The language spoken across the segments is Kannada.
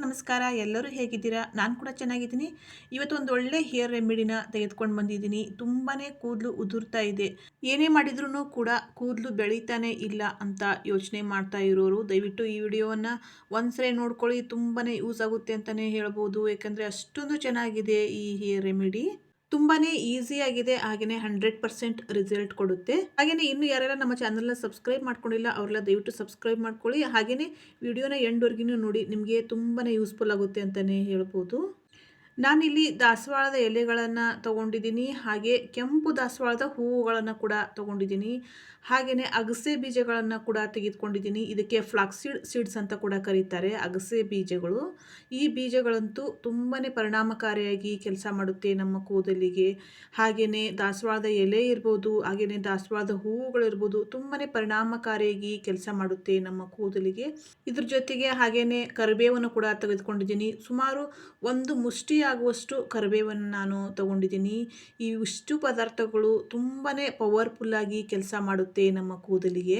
ಎಲ್ರಿಗೂ ನಮಸ್ಕಾರ. ಎಲ್ಲರೂ ಹೇಗಿದ್ದೀರಾ? ನಾನು ಕೂಡ ಚೆನ್ನಾಗಿದ್ದೀನಿ. ಇವತ್ತು ಒಂದು ಒಳ್ಳೆ ಹೇರ್ ರೆಮಿಡಿನ ತೆಗೆದುಕೊಂಡು ಬಂದಿದ್ದೀನಿ. ತುಂಬಾನೇ ಕೂದಲು ಉದುರ್ತಾ ಇದೆ. ಏನೇ ಮಾಡಿದ್ರೂ ಕೂಡ ಕೂದಲು ಬೆಳೀತಾನೆ ಇಲ್ಲ ಅಂತ ಯೋಚನೆ ಮಾಡ್ತಾ ಇರೋರು ದಯವಿಟ್ಟು ಈ ವಿಡಿಯೋವನ್ನು ಒಂದ್ಸರಿ ನೋಡ್ಕೊಳ್ಳಿ. ತುಂಬಾನೇ ಯೂಸ್ ಆಗುತ್ತೆ ಅಂತಲೇ ಹೇಳ್ಬೋದು. ಯಾಕಂದರೆ ಅಷ್ಟೊಂದು ಚೆನ್ನಾಗಿದೆ ಈ ಹೇರ್ ರೆಮಿಡಿ. ತುಂಬಾನೇ ಈಸಿ ಆಗಿದೆ, ಹಾಗೆಯೇ 100% ರಿಸಲ್ಟ್ ಕೊಡುತ್ತೆ. ಹಾಗೆಯೇ ಇನ್ನು ಯಾರೆಲ್ಲ ನಮ್ಮ ಚಾನಲ್ನ ಸಬ್ಸ್ಕ್ರೈಬ್ ಮಾಡ್ಕೊಂಡಿಲ್ಲ ಅವರೆಲ್ಲ ದಯವಿಟ್ಟು ಸಬ್ಸ್ಕ್ರೈಬ್ ಮಾಡ್ಕೊಳ್ಳಿ. ಹಾಗೆಯೇ ವಿಡಿಯೋನ ಎಂಡ್ವರೆಗೂ ನೋಡಿ, ನಿಮಗೆ ತುಂಬಾನೇ ಯೂಸ್ಫುಲ್ ಆಗುತ್ತೆ ಅಂತಲೇ ಹೇಳ್ಬೋದು. ನಾನಿಲ್ಲಿ ದಾಸವಾಳದ ಎಲೆಗಳನ್ನು ತಗೊಂಡಿದ್ದೀನಿ, ಹಾಗೆ ಕೆಂಪು ದಾಸವಾಳದ ಹೂವುಗಳನ್ನು ಕೂಡ ತಗೊಂಡಿದ್ದೀನಿ. ಹಾಗೆಯೇ ಅಗಸೆ ಬೀಜಗಳನ್ನು ಕೂಡ ತೆಗೆದುಕೊಂಡಿದ್ದೀನಿ. ಇದಕ್ಕೆ ಫ್ಲಾಕ್ಸೀಡ್ ಸೀಡ್ಸ್ ಅಂತ ಕೂಡ ಕರೀತಾರೆ, ಅಗಸೆ ಬೀಜಗಳು. ಈ ಬೀಜಗಳಂತೂ ತುಂಬಾ ಪರಿಣಾಮಕಾರಿಯಾಗಿ ಕೆಲಸ ಮಾಡುತ್ತೆ ನಮ್ಮ ಕೂದಲಿಗೆ. ಹಾಗೆಯೇ ದಾಸವಾಳದ ಎಲೆ ಇರ್ಬೋದು, ಹಾಗೆಯೇ ದಾಸವಾಳದ ಹೂವುಗಳಿರ್ಬೋದು, ತುಂಬಾ ಪರಿಣಾಮಕಾರಿಯಾಗಿ ಕೆಲಸ ಮಾಡುತ್ತೆ ನಮ್ಮ ಕೂದಲಿಗೆ. ಇದ್ರ ಜೊತೆಗೆ ಹಾಗೆಯೇ ಕರಿಬೇವನ್ನು ಕೂಡ ತೆಗೆದುಕೊಂಡಿದ್ದೀನಿ. ಸುಮಾರು ಒಂದು ಮುಷ್ಟಿ ಆಗುವಷ್ಟು ಕರಿಬೇವನ್ನು ನಾನು ತಗೊಂಡಿದ್ದೀನಿ. ಇವಿಷ್ಟು ಪದಾರ್ಥಗಳು ತುಂಬಾ ಪವರ್ಫುಲ್ಲಾಗಿ ಕೆಲಸ ಮಾಡುತ್ತೆ ನಮ್ಮ ಕೂದಲಿಗೆ.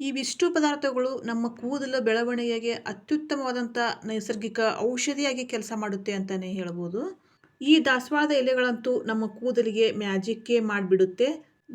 ಇವಿಷ್ಟು ಪದಾರ್ಥಗಳು ನಮ್ಮ ಕೂದಲ ಬೆಳವಣಿಗೆಗೆ ಅತ್ಯುತ್ತಮವಾದಂಥ ನೈಸರ್ಗಿಕ ಔಷಧಿಯಾಗಿ ಕೆಲಸ ಮಾಡುತ್ತೆ ಅಂತಲೇ ಹೇಳ್ಬೋದು. ಈ ದಾಸವಾಳದ ಎಲೆಗಳಂತೂ ನಮ್ಮ ಕೂದಲಿಗೆ ಮ್ಯಾಜಿಕ್ಕೇ ಮಾಡಿಬಿಡುತ್ತೆ.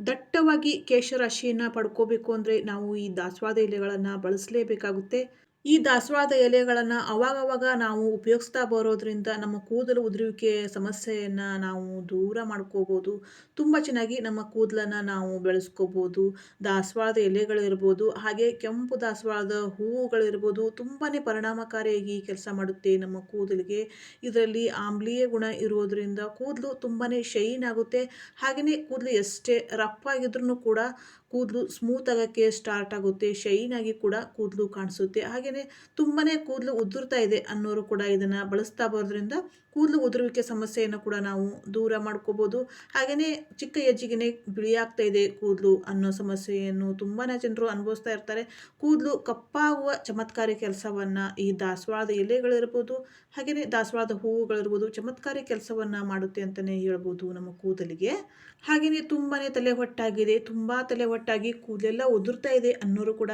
ದಟ್ಟವಾಗಿ ಕೇಶರಾಶಿಯನ್ನು ಪಡ್ಕೋಬೇಕು ಅಂದರೆ ನಾವು ಈ ದಾಸವಾಳದ ಎಲೆಗಳನ್ನು ಬಳಸಲೇಬೇಕಾಗುತ್ತೆ. ಈ ದಾಸವಾಳದ ಎಲೆಗಳನ್ನು ಅವಾಗವಾಗ ನಾವು ಉಪಯೋಗಿಸ್ತಾ ಬರೋದ್ರಿಂದ ನಮ್ಮ ಕೂದಲು ಉದುರುವಿಕೆ ಸಮಸ್ಯೆಯನ್ನು ನಾವು ದೂರ ಮಾಡ್ಕೋಬೋದು. ತುಂಬ ಚೆನ್ನಾಗಿ ನಮ್ಮ ಕೂದಲನ್ನು ನಾವು ಬೆಳೆಸ್ಕೋಬೋದು. ದಾಸವಾಳದ ಎಲೆಗಳಿರ್ಬೋದು, ಹಾಗೆ ಕೆಂಪು ದಾಸವಾಳದ ಹೂವುಗಳಿರ್ಬೋದು, ತುಂಬಾ ಪರಿಣಾಮಕಾರಿಯಾಗಿ ಕೆಲಸ ಮಾಡುತ್ತೆ ನಮ್ಮ ಕೂದಲಿಗೆ. ಇದರಲ್ಲಿ ಆಮ್ಲೀಯ ಗುಣ ಇರೋದರಿಂದ ಕೂದಲು ತುಂಬಾ ಶೈನ್ ಆಗುತ್ತೆ. ಹಾಗೆಯೇ ಕೂದಲು ಎಷ್ಟೇ ರಫ್ ಆಗಿದ್ರೂ ಕೂಡ ಕೂದಲು ಸ್ಮೂತ್ ಆಗೋಕ್ಕೆ ಸ್ಟಾರ್ಟ್ ಆಗುತ್ತೆ. ಶೈನ್ ಆಗಿ ಕೂಡ ಕೂದಲು ಕಾಣಿಸುತ್ತೆ. ಹಾಗೆಯೇ ತುಂಬಾ ಕೂದಲು ಉದುರ್ತಾ ಇದೆ ಅನ್ನೋರು ಕೂಡ ಇದನ್ನು ಬಳಸ್ತಾ ಬರೋದ್ರಿಂದ ಕೂದಲು ಉದುರುವಿಕೆ ಸಮಸ್ಯೆಯನ್ನು ಕೂಡ ನಾವು ದೂರ ಮಾಡ್ಕೋಬೋದು. ಹಾಗೆಯೇ ಚಿಕ್ಕ ಏಜಿಗೆ ಬಿಳಿಯಾಗ್ತಾ ಇದೆ ಕೂದಲು ಅನ್ನೋ ಸಮಸ್ಯೆಯನ್ನು ತುಂಬಾ ಜನರು ಅನುಭವಿಸ್ತಾ ಇರ್ತಾರೆ. ಕೂದಲು ಕಪ್ಪಾಗುವ ಚಮತ್ಕಾರಿ ಕೆಲಸವನ್ನು ಈ ದಾಸವಾಳದ ಎಲೆಗಳಿರ್ಬೋದು, ಹಾಗೆಯೇ ದಾಸವಾಳದ ಹೂವುಗಳಿರ್ಬೋದು ಚಮತ್ಕಾರಿ ಕೆಲಸವನ್ನು ಮಾಡುತ್ತೆ ಅಂತಲೇ ಹೇಳ್ಬೋದು ನಮ್ಮ ಕೂದಲಿಗೆ. ಹಾಗೆಯೇ ತುಂಬಾ ತಲೆ ಹೊಟ್ಟಾಗಿದೆ, ತುಂಬ ತಲೆ ಹೊಟ್ಟಾಗಿ ಕೂದಲೆಲ್ಲ ಉದುರ್ತಾ ಇದೆ ಅನ್ನೋರು ಕೂಡ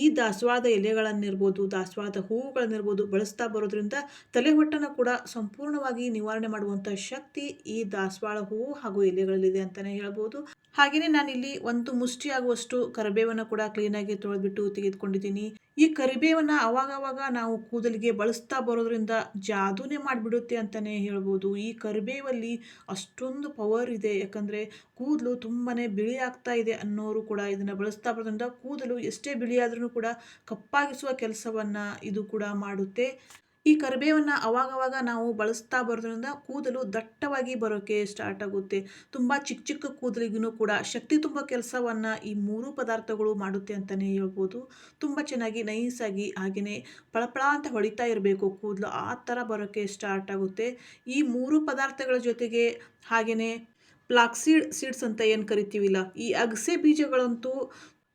ಈ ದಾಸವಾಳದ ಎಲೆಗಳನ್ನಿರ್ಬೋದು, ದಾಸವಾಳದ ಹೂವುಗಳನ್ನಿರ್ಬೋದು ಬಳಸ್ತಾ ಬರೋದ್ರಿಂದ ತಲೆ ಹೊಟ್ಟನ್ನು ಕೂಡ ಸಂಪೂರ್ಣವಾಗಿ ನಿವಾರಣೆ ಮಾಡುವಂಥ ಶಕ್ತಿ ಈ ದಾಸವಾಳ ಹೂವು ಹಾಗೂ ಎಲೆಗಳಲ್ಲಿದೆ ಅಂತಲೇ ಹೇಳ್ಬೋದು. ಹಾಗೆಯೇ ನಾನಿಲ್ಲಿ ಒಂದು ಮುಷ್ಟಿ ಆಗುವಷ್ಟು ಕರಿಬೇವನ್ನು ಕೂಡ ಕ್ಲೀನಾಗಿ ತೊಳೆದ್ಬಿಟ್ಟು ತೆಗೆದುಕೊಂಡಿದ್ದೀನಿ. ಈ ಕರಿಬೇವನ್ನು ಅವಾಗವಾಗ ನಾವು ಕೂದಲಿಗೆ ಬಳಸ್ತಾ ಬರೋದ್ರಿಂದ ಜಾದೂನೇ ಮಾಡಿಬಿಡುತ್ತೆ ಅಂತಲೇ ಹೇಳ್ಬೋದು. ಈ ಕರಿಬೇವಲ್ಲಿ ಅಷ್ಟೊಂದು ಪವರ್ ಇದೆ. ಯಾಕಂದರೆ ಕೂದಲು ತುಂಬಾ ಬಿಳಿ ಆಗ್ತಾ ಇದೆ ಅನ್ನೋರು ಕೂಡ ಇದನ್ನು ಬಳಸ್ತಾ ಬರೋದ್ರಿಂದ ಕೂದಲು ಎಷ್ಟೇ ಬಿಳಿಯಾದ್ರೂ ಕೂಡ ಕಪ್ಪಾಗಿಸುವ ಕೆಲಸವನ್ನು ಇದು ಕೂಡ ಮಾಡುತ್ತೆ. ಈ ಕರಿಬೇವನ್ನು ಅವಾಗವಾಗ ನಾವು ಬಳಸ್ತಾ ಬರೋದ್ರಿಂದ ಕೂದಲು ದಟ್ಟವಾಗಿ ಬರೋಕ್ಕೆ ಸ್ಟಾರ್ಟ್ ಆಗುತ್ತೆ. ತುಂಬ ಚಿಕ್ಕ ಚಿಕ್ಕ ಕೂದಲಿಗೂ ಕೂಡ ಶಕ್ತಿ ತುಂಬ ಕೆಲಸವನ್ನು ಈ ಮೂರು ಪದಾರ್ಥಗಳು ಮಾಡುತ್ತೆ ಅಂತಲೇ ಹೇಳ್ಬೋದು. ತುಂಬ ಚೆನ್ನಾಗಿ ನೈಸಾಗಿ ಹಾಗೆಯೇ ಪಳಪಳ ಅಂತ ಹೊಳಿತಾ ಇರಬೇಕು ಕೂದಲು, ಆ ಥರ ಬರೋಕ್ಕೆ ಸ್ಟಾರ್ಟ್ ಆಗುತ್ತೆ. ಈ ಮೂರು ಪದಾರ್ಥಗಳ ಜೊತೆಗೆ ಹಾಗೆಯೇ ಫ್ಲಾಕ್ಸೀಡ್ ಸೀಡ್ಸ್ ಅಂತ ಏನು ಕರಿತೀವಿಲ್ಲ, ಈ ಅಗಸೆ ಬೀಜಗಳಂತೂ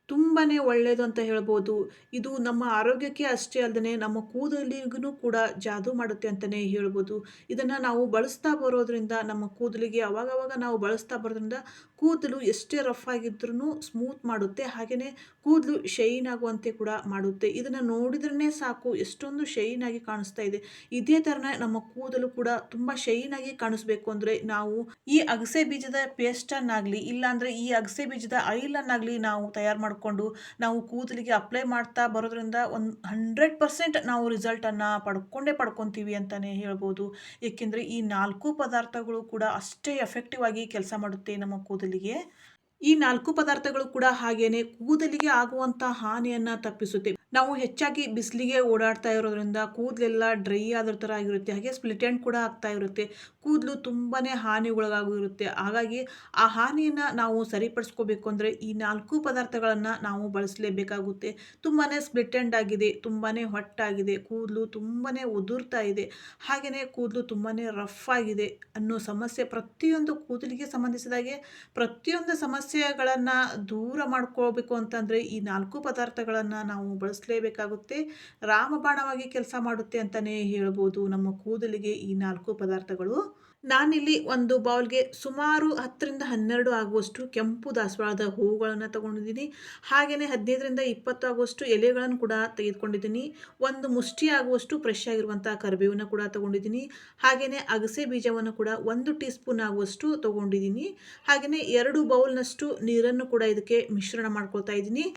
ತುಂಬಾ ಒಳ್ಳೆಯದು ಅಂತ ಹೇಳ್ಬೋದು. ಇದು ನಮ್ಮ ಆರೋಗ್ಯಕ್ಕೆ ಅಷ್ಟೇ ಅಲ್ಲದೆ ನಮ್ಮ ಕೂದಲಿಗೂ ಕೂಡ ಜಾದೂ ಮಾಡುತ್ತೆ ಅಂತಲೇ ಹೇಳ್ಬೋದು. ಇದನ್ನು ನಾವು ಬಳಸ್ತಾ ಬರೋದ್ರಿಂದ ನಮ್ಮ ಕೂದಲಿಗೆ ಅವಾಗವಾಗ ನಾವು ಬಳಸ್ತಾ ಬರೋದ್ರಿಂದ ಕೂದಲು ಎಷ್ಟೇ ರಫ್ ಆಗಿದ್ರೂ ಸ್ಮೂತ್ ಮಾಡುತ್ತೆ. ಹಾಗೆಯೇ ಕೂದಲು ಶೈನ್ ಆಗುವಂತೆ ಕೂಡ ಮಾಡುತ್ತೆ. ಇದನ್ನು ನೋಡಿದ್ರೇ ಸಾಕು ಎಷ್ಟೊಂದು ಶೈನ್ ಆಗಿ ಕಾಣಿಸ್ತಾ ಇದೆ. ಇದೇ ಥರನೇ ನಮ್ಮ ಕೂದಲು ಕೂಡ ತುಂಬ ಶೈನ್ ಆಗಿ ಕಾಣಿಸ್ಬೇಕು ಅಂದರೆ ನಾವು ಈ ಅಗಸೆ ಬೀಜದ ಪೇಸ್ಟನ್ನಾಗಲಿ ಇಲ್ಲಾಂದರೆ ಈ ಅಗಸೆ ಬೀಜದ ಆಯಿಲನ್ನಾಗಲಿ ನಾವು ತಯಾರು ಮಾಡಿಕೊಂಡು ನಾವು ಕೂದಲಿಗೆ ಅಪ್ಲೈ ಮಾಡ್ತಾ ಬರೋದ್ರಿಂದ 100% ನಾವು ರಿಸಲ್ಟನ್ನು ಪಡ್ಕೊತೀವಿ ಅಂತಲೇ ಹೇಳ್ಬೋದು. ಏಕೆಂದರೆ ಈ 4 ಪದಾರ್ಥಗಳು ಕೂಡ ಅಷ್ಟೇ ಎಫೆಕ್ಟಿವ್ ಆಗಿ ಕೆಲಸ ಮಾಡುತ್ತೆ ನಮ್ಮ ಕೂದಲಿಗೆ. ಈ 4 ಪದಾರ್ಥಗಳು ಕೂಡ ಹಾಗೆಯೇ ಕೂದಲಿಗೆ ಆಗುವಂಥ ಹಾನಿಯನ್ನು ತಪ್ಪಿಸುತ್ತೆ. ನಾವು ಹೆಚ್ಚಾಗಿ ಬಿಸಿಲಿಗೆ ಓಡಾಡ್ತಾ ಇರೋದ್ರಿಂದ ಕೂದಲೆಲ್ಲ ಡ್ರೈ ಆದ ಥರ ಆಗಿರುತ್ತೆ. ಹಾಗೆ ಸ್ಪ್ಲಿಟ್ ಎಂಡ್ ಕೂಡ ಆಗ್ತಾ ಇರುತ್ತೆ. ಕೂದಲು ತುಂಬಾ ಹಾನಿಗೊಳಗಾಗಿರುತ್ತೆ. ಹಾಗಾಗಿ ಆ ಹಾನಿಯನ್ನು ನಾವು ಸರಿಪಡಿಸ್ಕೋಬೇಕು ಅಂದರೆ ಈ 4 ಪದಾರ್ಥಗಳನ್ನು ನಾವು ಬಳಸಲೇಬೇಕಾಗುತ್ತೆ. ತುಂಬಾ ಸ್ಪ್ಲಿಟ್ ಎಂಡ್ ಆಗಿದೆ, ತುಂಬಾ ಹೊಟ್ಟಾಗಿದೆ, ಕೂದಲು ತುಂಬಾ ಉದುರ್ತಾ ಇದೆ, ಹಾಗೆಯೇ ಕೂದಲು ತುಂಬಾ ರಫ್ ಆಗಿದೆ ಅನ್ನೋ ಸಮಸ್ಯೆ ಪ್ರತಿಯೊಂದು ಕೂದಲಿಗೆ ಸಂಬಂಧಿಸಿದಾಗೆ ಪ್ರತಿಯೊಂದು ಸಮಸ್ಯೆಗಳನ್ನು ದೂರ ಮಾಡ್ಕೋಬೇಕು ಅಂತಂದರೆ ಈ 4 ಪದಾರ್ಥಗಳನ್ನು ನಾವು ಬಳಸಲೇಬೇಕಾಗುತ್ತೆ. ರಾಮಬಾಣವಾಗಿ ಕೆಲಸ ಮಾಡುತ್ತೆ ಅಂತಲೇ ಹೇಳ್ಬೋದು ನಮ್ಮ ಕೂದಲಿಗೆ ಈ 4 ಪದಾರ್ಥಗಳು. ನಾನಿಲ್ಲಿ ಒಂದು ಬೌಲ್ಗೆ ಸುಮಾರು 10ರಿಂದ 12 ಆಗುವಷ್ಟು ಕೆಂಪು ದಾಸವಾಳದ ಹೂವುಗಳನ್ನು ತಗೊಂಡಿದ್ದೀನಿ. ಹಾಗೆಯೇ 15ರಿಂದ 20 ಆಗುವಷ್ಟು ಎಲೆಗಳನ್ನು ಕೂಡ ತೆಗೆದುಕೊಂಡಿದ್ದೀನಿ. ಒಂದು ಮುಷ್ಟಿ ಆಗುವಷ್ಟು ಫ್ರೆಶ್ ಆಗಿರುವಂಥ ಕರಿಬೇವನ್ನ ಕೂಡ ತಗೊಂಡಿದ್ದೀನಿ. ಹಾಗೆಯೇ ಅಗಸೆ ಬೀಜವನ್ನು ಕೂಡ 1 ಟೀ ಸ್ಪೂನ್ ಆಗುವಷ್ಟು ತಗೊಂಡಿದ್ದೀನಿ. ಹಾಗೆಯೇ 2 ಬೌಲ್ನಷ್ಟು ನೀರನ್ನು ಕೂಡ ಇದಕ್ಕೆ ಮಿಶ್ರಣ ಮಾಡ್ಕೊಳ್ತಾ ಇದ್ದೀನಿ.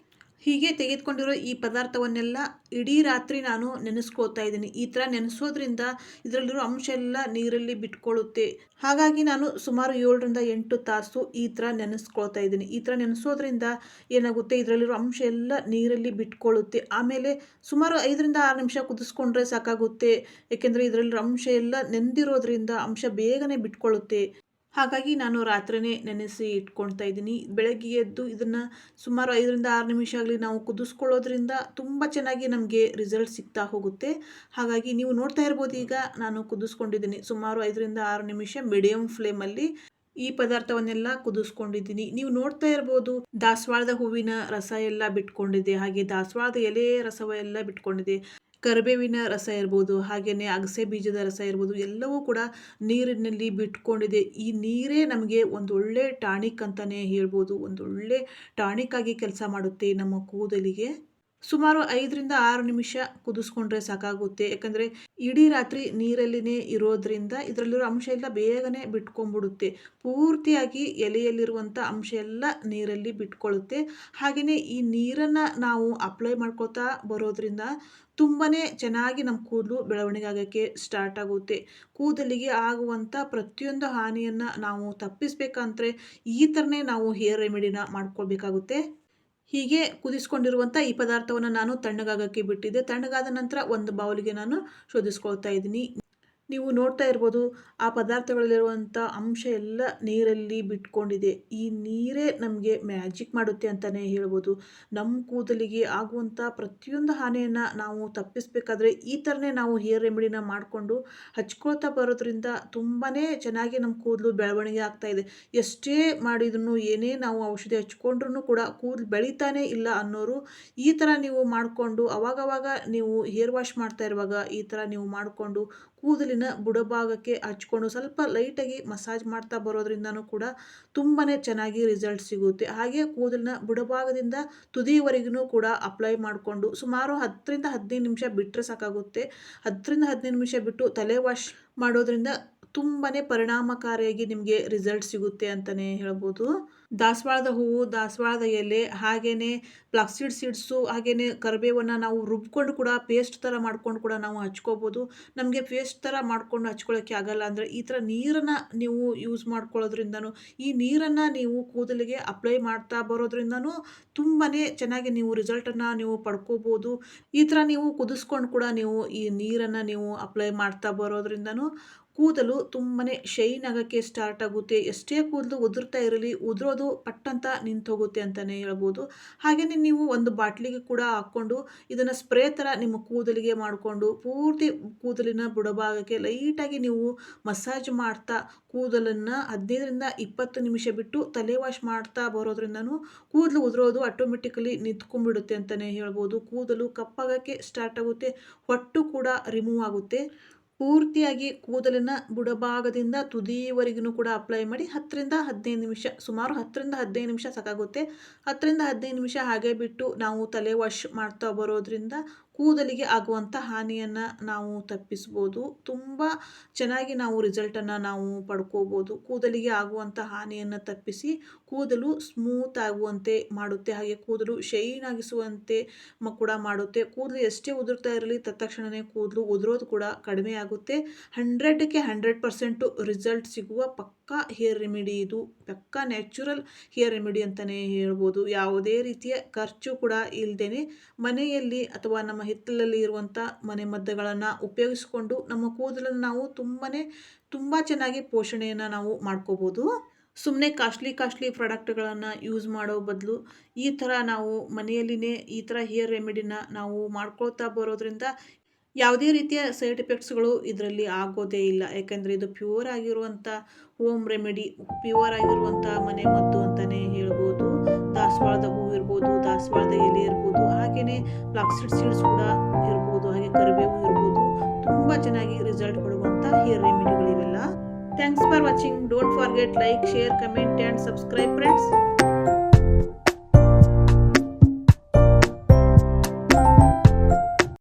ಹೀಗೆ ತೆಗೆದುಕೊಂಡಿರೋ ಈ ಪದಾರ್ಥವನ್ನೆಲ್ಲ ಇಡೀ ರಾತ್ರಿ ನಾನು ನೆನೆಸ್ಕೊಳ್ತಾ ಇದ್ದೀನಿ. ಈ ಥರ ನೆನೆಸೋದ್ರಿಂದ ಇದರಲ್ಲಿರೋ ಅಂಶ ಎಲ್ಲ ನೀರಲ್ಲಿ ಬಿಟ್ಕೊಳ್ಳುತ್ತೆ. ಹಾಗಾಗಿ ನಾನು ಸುಮಾರು 7ರಿಂದ 8 ತಾಸು ಈ ಥರ ನೆನೆಸ್ಕೊಳ್ತಾ ಇದ್ದೀನಿ. ಈ ಥರ ನೆನೆಸೋದ್ರಿಂದ ಏನಾಗುತ್ತೆ, ಇದರಲ್ಲಿರೋ ಅಂಶ ಎಲ್ಲ ನೀರಲ್ಲಿ ಬಿಟ್ಕೊಳ್ಳುತ್ತೆ. ಆಮೇಲೆ ಸುಮಾರು 5ರಿಂದ 6 ನಿಮಿಷ ಕುದಿಸ್ಕೊಂಡ್ರೆ ಸಾಕಾಗುತ್ತೆ. ಏಕೆಂದರೆ ಇದರಲ್ಲಿರೋ ಅಂಶ ಎಲ್ಲ ನೆಂದಿರೋದ್ರಿಂದ ಅಂಶ ಬೇಗನೆ ಬಿಟ್ಕೊಳ್ಳುತ್ತೆ. ಹಾಗಾಗಿ ನಾನು ರಾತ್ರಿನೇ ನೆನೆಸಿ ಇಟ್ಕೊಳ್ತಾ ಇದ್ದೀನಿ. ಬೆಳಗ್ಗೆ ಎದ್ದು ಇದನ್ನು ಸುಮಾರು 5ರಿಂದ 6 ನಿಮಿಷ ಆಗಲಿ ನಾವು ಕುದಿಸ್ಕೊಳ್ಳೋದ್ರಿಂದ ತುಂಬ ಚೆನ್ನಾಗಿ ನಮಗೆ ರಿಸಲ್ಟ್ ಸಿಗ್ತಾ ಹೋಗುತ್ತೆ. ಹಾಗಾಗಿ ನೀವು ನೋಡ್ತಾ ಇರ್ಬೋದು, ಈಗ ನಾನು ಕುದಿಸ್ಕೊಂಡಿದ್ದೀನಿ ಸುಮಾರು 5ರಿಂದ 6 ನಿಮಿಷ ಮೀಡಿಯಮ್ ಫ್ಲೇಮಲ್ಲಿ ಈ ಪದಾರ್ಥವನ್ನೆಲ್ಲ ಕುದಿಸ್ಕೊಂಡಿದ್ದೀನಿ. ನೀವು ನೋಡ್ತಾ ಇರ್ಬೋದು, ದಾಸವಾಳದ ಹೂವಿನ ರಸ ಎಲ್ಲ ಬಿಟ್ಕೊಂಡಿದೆ, ಹಾಗೆ ದಾಸವಾಳದ ಎಲೆ ರಸವೆಲ್ಲ ಬಿಟ್ಕೊಂಡಿದೆ. ಕರಿಬೇವಿನ ರಸ ಇರ್ಬೋದು, ಹಾಗೆಯೇ ಅಗಸೆ ಬೀಜದ ರಸ ಇರ್ಬೋದು, ಎಲ್ಲವೂ ಕೂಡ ನೀರಿನಲ್ಲಿ ಬಿಟ್ಕೊಂಡಿದೆ. ಈ ನೀರೇ ನಮಗೆ ಒಂದೊಳ್ಳೆ ಟಾನಿಕ್ ಅಂತಲೇ ಹೇಳ್ಬೋದು. ಒಂದೊಳ್ಳೆ ಟಾನಿಕ್ ಆಗಿ ಕೆಲಸ ಮಾಡುತ್ತೆ ನಮ್ಮ ಕೂದಲಿಗೆ. ಸುಮಾರು 5ರಿಂದ 6 ನಿಮಿಷ ಕುದಿಸ್ಕೊಂಡ್ರೆ ಸಾಕಾಗುತ್ತೆ. ಯಾಕಂದರೆ ಇಡೀ ರಾತ್ರಿ ನೀರಲ್ಲಿನೇ ಇರೋದ್ರಿಂದ ಇದರಲ್ಲಿರೋ ಅಂಶ ಎಲ್ಲ ಬೇಗನೆ ಬಿಟ್ಕೊಂಡ್ಬಿಡುತ್ತೆ. ಪೂರ್ತಿಯಾಗಿ ಎಲೆಯಲ್ಲಿರುವಂಥ ಅಂಶ ಎಲ್ಲ ನೀರಲ್ಲಿ ಬಿಟ್ಕೊಳ್ಳುತ್ತೆ. ಹಾಗೆಯೇ ಈ ನೀರನ್ನು ನಾವು ಅಪ್ಲೈ ಮಾಡ್ಕೊತಾ ಬರೋದ್ರಿಂದ ತುಂಬಾ ಚೆನ್ನಾಗಿ ನಮ್ಮ ಕೂದಲು ಬೆಳವಣಿಗೆ ಆಗೋಕ್ಕೆ ಸ್ಟಾರ್ಟ್ ಆಗುತ್ತೆ. ಕೂದಲಿಗೆ ಆಗುವಂಥ ಪ್ರತಿಯೊಂದು ಹಾನಿಯನ್ನು ನಾವು ತಪ್ಪಿಸ್ಬೇಕಂದ್ರೆ ಈ ಥರನೇ ನಾವು ಹೇರ್ ರೆಮಿಡಿನ ಮಾಡ್ಕೊಳ್ಬೇಕಾಗುತ್ತೆ. ಹೀಗೆ ಕುದಿಸ್ಕೊಂಡಿರುವಂಥ ಈ ಪದಾರ್ಥವನ್ನು ನಾನು ತಣ್ಣಗಾಗೋಕ್ಕೆ ಬಿಟ್ಟಿದ್ದೆ. ತಣ್ಣಗಾದ ನಂತರ ಒಂದು ಬೌಲಿಗೆ ನಾನು ಶೋಧಿಸ್ಕೊಳ್ತಾ ಇದ್ದೀನಿ. ನೀವು ನೋಡ್ತಾ ಇರ್ಬೋದು, ಆ ಪದಾರ್ಥಗಳಲ್ಲಿರುವಂಥ ಅಂಶ ಎಲ್ಲ ನೀರಲ್ಲಿ ಬಿಟ್ಕೊಂಡಿದೆ. ಈ ನೀರೇ ನಮಗೆ ಮ್ಯಾಜಿಕ್ ಮಾಡುತ್ತೆ ಅಂತಲೇ ಹೇಳ್ಬೋದು. ನಮ್ಮ ಕೂದಲಿಗೆ ಆಗುವಂಥ ಪ್ರತಿಯೊಂದು ಹಾನಿಯನ್ನು ನಾವು ತಪ್ಪಿಸಬೇಕಾದ್ರೆ ಈ ಥರನೇ ನಾವು ಹೇರ್ ರೆಮಿಡಿನ ಮಾಡಿಕೊಂಡು ಹಚ್ಕೊಳ್ತಾ ಬರೋದ್ರಿಂದ ತುಂಬಾ ಚೆನ್ನಾಗಿ ನಮ್ಮ ಕೂದಲು ಬೆಳವಣಿಗೆ ಆಗ್ತಾಯಿದೆ. ಎಷ್ಟೇ ಮಾಡಿದ್ರೂ, ಏನೇ ನಾವು ಔಷಧಿ ಹಚ್ಕೊಂಡ್ರೂ ಕೂಡ ಕೂದಲು ಬೆಳೀತಾನೇ ಇಲ್ಲ ಅನ್ನೋರು ಈ ಥರ ನೀವು ಮಾಡಿಕೊಂಡು ಅವಾಗವಾಗ ನೀವು ಹೇರ್ ವಾಶ್ ಮಾಡ್ತಾ ಇರುವಾಗ ಈ ಥರ ನೀವು ಮಾಡಿಕೊಂಡು ಕೂದಲಿನ ಬುಡಭಾಗಕ್ಕೆ ಹಚ್ಕೊಂಡು ಸ್ವಲ್ಪ ಲೈಟಾಗಿ ಮಸಾಜ್ ಮಾಡ್ತಾ ಬರೋದ್ರಿಂದನೂ ಕೂಡ ತುಂಬಾ ಚೆನ್ನಾಗಿ ರಿಸಲ್ಟ್ ಸಿಗುತ್ತೆ. ಹಾಗೆ ಕೂದಲಿನ ಬುಡಭಾಗದಿಂದ ತುದಿಯವರೆಗೂ ಕೂಡ ಅಪ್ಲೈ ಮಾಡಿಕೊಂಡು ಸುಮಾರು 10ರಿಂದ 15 ನಿಮಿಷ ಬಿಟ್ಟರೆ ಸಾಕಾಗುತ್ತೆ. 10ರಿಂದ 15 ನಿಮಿಷ ಬಿಟ್ಟು ತಲೆ ವಾಶ್ ಮಾಡೋದ್ರಿಂದ ತುಂಬಾ ಪರಿಣಾಮಕಾರಿಯಾಗಿ ನಿಮಗೆ ರಿಸಲ್ಟ್ ಸಿಗುತ್ತೆ ಅಂತಲೇ ಹೇಳ್ಬೋದು. ದಾಸವಾಳದ ಹೂವು, ದಾಸವಾಳದ ಎಲೆ, ಹಾಗೆಯೇ ಫ್ಲಾಕ್ಸೀಡ್ ಸೀಡ್ಸು, ಹಾಗೆಯೇ ಕರಿಬೇವನ್ನು ನಾವು ರುಬ್ಕೊಂಡು ಕೂಡ ಪೇಸ್ಟ್ ಥರ ಮಾಡ್ಕೊಂಡು ಕೂಡ ನಾವು ಹಚ್ಕೋಬೋದು. ನಮಗೆ ಪೇಸ್ಟ್ ಥರ ಮಾಡ್ಕೊಂಡು ಹಚ್ಕೊಳ್ಳೋಕ್ಕೆ ಆಗಲ್ಲ ಅಂದರೆ ಈ ಥರ ನೀರನ್ನು ನೀವು ಯೂಸ್ ಮಾಡ್ಕೊಳ್ಳೋದ್ರಿಂದನೂ, ಈ ನೀರನ್ನು ನೀವು ಕೂದಲಿಗೆ ಅಪ್ಲೈ ಮಾಡ್ತಾ ಬರೋದ್ರಿಂದನೂ ತುಂಬಾ ಚೆನ್ನಾಗಿ ನೀವು ರಿಸಲ್ಟನ್ನು ನೀವು ಪಡ್ಕೋಬೋದು. ಈ ಥರ ನೀವು ಕುದಿಸ್ಕೊಂಡು ಕೂಡ ನೀವು ಈ ನೀರನ್ನು ನೀವು ಅಪ್ಲೈ ಮಾಡ್ತಾ ಬರೋದ್ರಿಂದನೂ ಕೂದಲು ತುಂಬಾ ಶೈನ್ ಆಗೋಕ್ಕೆ ಸ್ಟಾರ್ಟ್ ಆಗುತ್ತೆ. ಎಷ್ಟೇ ಕೂದಲು ಉದುರ್ತಾ ಇರಲಿ, ಉದುರೋದು ಪಟ್ಟಂತ ನಿಂತೋಗುತ್ತೆ ಅಂತಲೇ ಹೇಳ್ಬೋದು. ಹಾಗೆಯೇ ನೀವು ಒಂದು ಬಾಟ್ಲಿಗೆ ಕೂಡ ಹಾಕ್ಕೊಂಡು ಇದನ್ನು ಸ್ಪ್ರೇ ಥರ ನಿಮ್ಮ ಕೂದಲಿಗೆ ಮಾಡಿಕೊಂಡು ಪೂರ್ತಿ ಕೂದಲಿನ ಬುಡಭಾಗಕ್ಕೆ ಲೈಟಾಗಿ ನೀವು ಮಸಾಜ್ ಮಾಡ್ತಾ ಕೂದಲನ್ನು 15ರಿಂದ 20 ನಿಮಿಷ ಬಿಟ್ಟು ತಲೆ ವಾಶ್ ಮಾಡ್ತಾ ಬರೋದ್ರಿಂದನೂ ಕೂದಲು ಉದುರೋದು ಆಟೋಮೆಟಿಕಲಿ ನಿಂತ್ಕೊಂಡ್ಬಿಡುತ್ತೆ ಅಂತಲೇ ಹೇಳ್ಬೋದು. ಕೂದಲು ಕಪ್ಪಾಗೋಕ್ಕೆ ಸ್ಟಾರ್ಟ್ ಆಗುತ್ತೆ, ಹೊಟ್ಟು ಕೂಡ ರಿಮೂವ್ ಆಗುತ್ತೆ. ಪೂರ್ತಿಯಾಗಿ ಕೂದಲಿನ ಬುಡಭಾಗದಿಂದ ತುದಿಯವರೆಗೂ ಕೂಡ ಅಪ್ಲೈ ಮಾಡಿ 10ರಿಂದ 15 ನಿಮಿಷ, ಸುಮಾರು 10ರಿಂದ 15 ನಿಮಿಷ ಸಾಕಾಗುತ್ತೆ. 10ರಿಂದ 15 ನಿಮಿಷ ಹಾಗೆ ಬಿಟ್ಟು ನಾವು ತಲೆ ವಾಶ್ ಮಾಡ್ತಾ ಬರೋದ್ರಿಂದ ಕೂದಲಿಗೆ ಆಗುವಂಥ ಹಾನಿಯನ್ನು ನಾವು ತಪ್ಪಿಸ್ಬೋದು. ತುಂಬ ಚೆನ್ನಾಗಿ ನಾವು ರಿಸಲ್ಟನ್ನು ನಾವು ಪಡ್ಕೋಬೋದು. ಕೂದಲಿಗೆ ಆಗುವಂಥ ಹಾನಿಯನ್ನು ತಪ್ಪಿಸಿ ಕೂದಲು ಸ್ಮೂತ್ ಆಗುವಂತೆ ಮಾಡುತ್ತೆ. ಹಾಗೆ ಕೂದಲು ಶೈನ್ ಆಗಿಸುವಂತೆ ಕೂಡ ಮಾಡುತ್ತೆ. ಕೂದಲು ಎಷ್ಟೇ ಉದುರ್ತಾ ಇರಲಿ ತತ್ಕ್ಷಣವೇ ಕೂದಲು ಉದುರೋದು ಕೂಡ ಕಡಿಮೆ ಆಗುತ್ತೆ. 100ಕ್ಕೆ 100% ರಿಸಲ್ಟ್ ಸಿಗುವ ಪಕ್ಕಾ ಹೇರ್ ರೆಮಿಡಿ ಇದು. ಪಕ್ಕಾ ನ್ಯಾಚುರಲ್ ಹೇರ್ ರೆಮಿಡಿ ಅಂತಲೇ ಹೇಳ್ಬೋದು. ಯಾವುದೇ ರೀತಿಯ ಖರ್ಚು ಕೂಡ ಇಲ್ಲದೇ ಮನೆಯಲ್ಲಿ ಅಥವಾ ನಮ್ಮ ಹಿತ್ತಲಲ್ಲಿ ಇರುವಂಥ ಮನೆಮದ್ದುಗಳನ್ನು ಉಪಯೋಗಿಸ್ಕೊಂಡು ನಮ್ಮ ಕೂದಲನ್ನು ನಾವು ತುಂಬ ಚೆನ್ನಾಗಿ ಪೋಷಣೆಯನ್ನು ನಾವು ಮಾಡ್ಕೋಬೋದು. ಸುಮ್ಮನೆ ಕಾಸ್ಟ್ಲಿ ಪ್ರಾಡಕ್ಟ್ಗಳನ್ನು ಯೂಸ್ ಮಾಡೋ ಬದಲು ಈ ಥರ ನಾವು ಮನೆಯಲ್ಲಿನೇ ಈ ಥರ ಹೇರ್ ರೆಮಿಡಿನ ನಾವು ಮಾಡ್ಕೊಳ್ತಾ ಬರೋದ್ರಿಂದ ಯಾವುದೇ ರೀತಿಯ ಸೈಡ್ ಎಫೆಕ್ಟ್ಸ್ಗಳು ಇದರಲ್ಲಿ ಆಗೋದೇ ಇಲ್ಲ. ಯಾಕೆಂದರೆ ಇದು ಪ್ಯೂರ್ ಆಗಿರುವಂಥ ಹೋಮ್ ರೆಮಿಡಿ, ಪ್ಯೂರ್ ಆಗಿರುವಂಥ ಮನೆಮದ್ದು ಅಂತಲೇ ಹೇಳ್ಬೋದು. ದಾಸವಾಳದ ಹೂವು ಇರ್ಬೋದು, ದಾಸವಾಳದ ಎಲೆ ಇರ್ಬೋದು, ಹಾಗೆಯೇ ಫ್ಲಾಕ್ಸೀಡ್ ಸೀಡ್ಸ್ ಕೂಡ ಇರ್ಬೋದು, ಹಾಗೆ ಕರಿಬೇವು ಇರ್ಬೋದು. ತುಂಬ ಚೆನ್ನಾಗಿ ರಿಸಲ್ಟ್ ಕೊಡುವಂಥ ಹೇರ್ ರೆಮಿಡಿಗಳಿವೆಲ್ಲ. Thanks for watching. Don't forget like, share, comment and subscribe friends.